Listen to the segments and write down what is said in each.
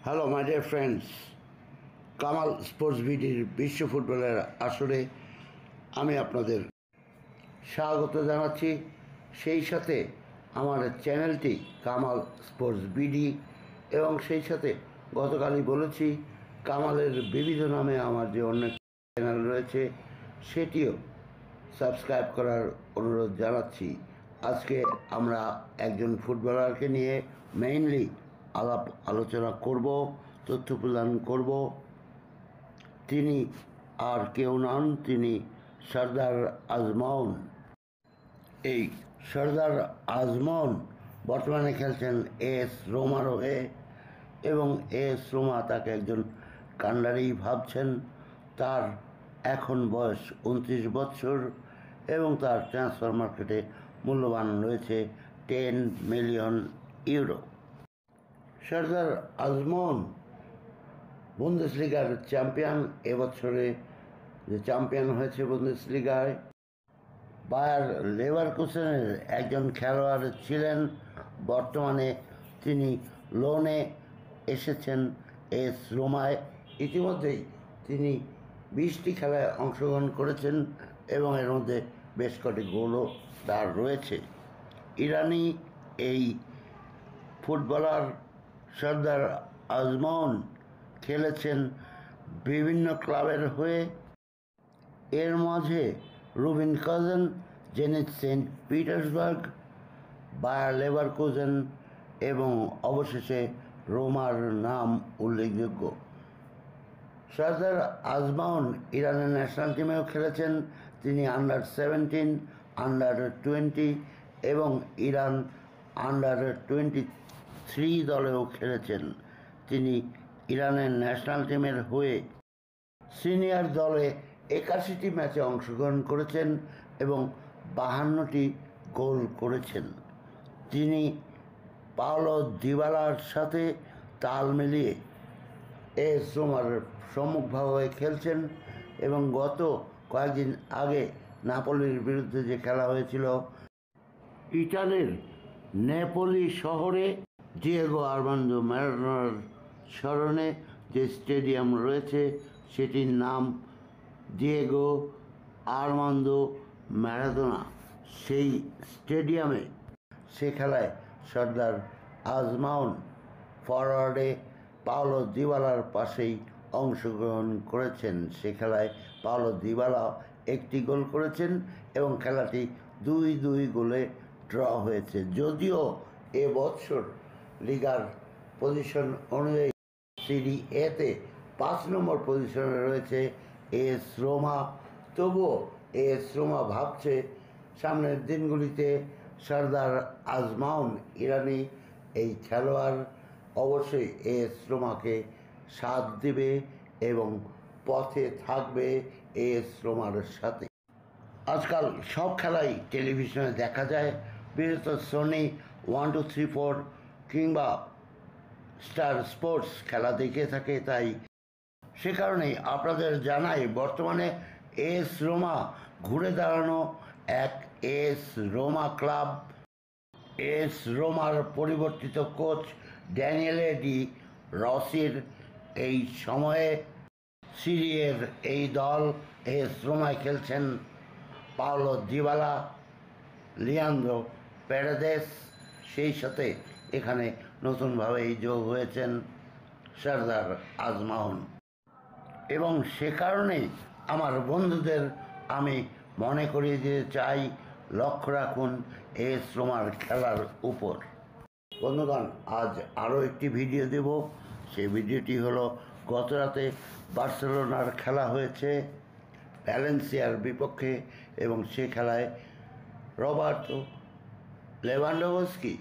Hello my dear friends, Kamal sports ভিডির বিশ্ব ফুটবলের আসরে আমি আপনাদের স্বাগত জানাচ্ছি। সেই সাথে আমার চ্যানেলটি কামাল স্পোর্টস বিডি এবং সেই সাথে গতকালই বলেছি কামালের বিবিধ নামে আমার যে অন্য চ্যানেল রয়েছে সেটিও সাবস্ক্রাইব করার অনুরোধ জানাচ্ছি। আজকে আমরা একজন ফুটবলারকে নিয়ে মেইনলি আলোচনা করব, তথ্য প্রদান করব। তিনি আর কেউ নন, তিনি সর্দার আজমল। এই সর্দার আজমল বর্তমানে খেলছেন এস রোমার হয়ে এবং এস রোমা তাকে একজন কাণ্ডারি ভাবছেন। তার এখন বয়স 29 বছর এবং তার ট্রান্সফার মার্কেটে মূল্যবান রয়েছে 10 মিলিয়ন ইউরো। সর্দার আজমল বুন্দেসলিগার চ্যাম্পিয়ন, এবছরে যে চ্যাম্পিয়ন হয়েছে বুন্দেসলিগায়। বায়ার লেভারকুসেনের একজন খেলোয়াড় ছিলেন, বর্তমানে তিনি লোনে এসেছেন এস রোমায়। ইতিমধ্যেই তিনি 20টি খেলায় অংশগ্রহণ করেছেন এবং এর মধ্যে বেশ কটি গোলও তার রয়েছে। ইরানি এই ফুটবলার সর্দার আজমল খেলেছেন বিভিন্ন ক্লাবের হয়ে। এর মাঝে Rubin Kazan, Zenit Saint Petersburg, Bayer Leverkusen এবং অবশেষে রোমার নাম উল্লেখযোগ্য। সর্দার আজমল ইরানের ন্যাশনাল টিমেও খেলেছেন। তিনি আন্ডার-17, আন্ডার-20 এবং ইরান আন্ডার-23 দলেও খেলেছেন। তিনি ইরানের ন্যাশনাল টিমের হয়ে সিনিয়র দলে 81টি ম্যাচে অংশগ্রহণ করেছেন এবং 52টি গোল করেছেন। তিনি পাওলো দিবালার সাথে তাল মিলিয়ে এস রোমার সম্মুখভাবে খেলছেন এবং গত কয়েকদিন আগে নাপোলির বিরুদ্ধে যে খেলা হয়েছিল ইটালির নেপোলি শহরে ডিয়েগো আর্মান্দো ম্যারাডোনার স্মরণে যে স্টেডিয়াম রয়েছে সেটির নাম ডিয়েগো আর্মান্দো ম্যারাডোনা। সেই স্টেডিয়ামে সে খেলায় সর্দার আজমল ফরওয়ার্ডে পাওলো দিবালার পাশেই অংশগ্রহণ করেছেন। সে খেলায় পাওলো দিবালা 1টি গোল করেছেন এবং খেলাটি 2-2 গোলে ড্র হয়েছে। যদিও এবছর লিগার পজিশন অনুযায়ী সিরি এতে 5 নম্বর পজিশনে রয়েছে এস রোমা, তবুও এস রোমা ভাবছে সামনের দিনগুলিতে সর্দার আজমল ইরানি এই খেলোয়াড় অবশ্যই এস রোমাকে সাথ দেবে এবং পথে থাকবে এস রোমার সাথে। আজকাল সব খেলাই টেলিভিশনে দেখা যায়, বিশেষত সোনি 1, 2, 3, 4 কিংবা স্টার স্পোর্টস খেলা দেখে থাকে। তাই সে কারণেই আপনাদের জানাই, বর্তমানে এস রোমা ঘুরে দাঁড়ানো এক এস রোমা ক্লাব। এস রোমার পরিবর্তিত কোচ ড্যানিয়েলে ডি রসির এই সময়ে সিরিয়ের এই দল এস রোমায় খেলছেন পাওলো দিবালা, লিয়ান্দ্রো পেরেদেস, সেই সাথে এখানে নতুনভাবে যোগ হয়েছেন সর্দার আজমল। এবং সে কারণেই আমার বন্ধুদের আমি মনে করিয়ে দিতে চাই, লক্ষ্য রাখুন এস রোমার খেলার উপর। বন্ধুগণ, আজ আরও একটি ভিডিও দেব। সেই ভিডিওটি হলো গত রাতে বার্সেলোনার খেলা হয়েছে ভ্যালেন্সিয়ার বিপক্ষে এবং সে খেলায় রবার্তো লেভানডোভস্কি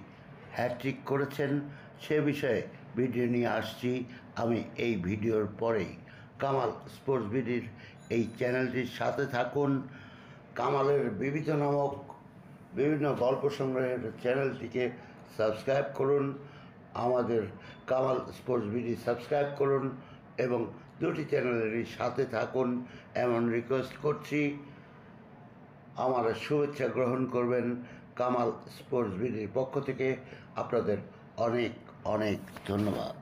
হ্যাটট্রিক করেছেন। সে বিষয়ে ভিডিও নিয়ে আসছি আমি এই ভিডিওর পরেই। কামাল স্পোর্টস বিডির এই চ্যানেলটির সাথে থাকুন। কামালের বিবিধ নামক বিভিন্ন গল্প সংগ্রহের চ্যানেলটিকে সাবস্ক্রাইব করুন। আমাদের কামাল স্পোর্টস বিডি সাবস্ক্রাইব করুন এবং দুটি চ্যানেলেরই সাথে থাকুন এমন রিকোয়েস্ট করছি। আমার শুভেচ্ছা গ্রহণ করবেন কামাল স্পোর্টস বিডির পক্ষ থেকে। আপনাদের অনেক অনেক ধন্যবাদ।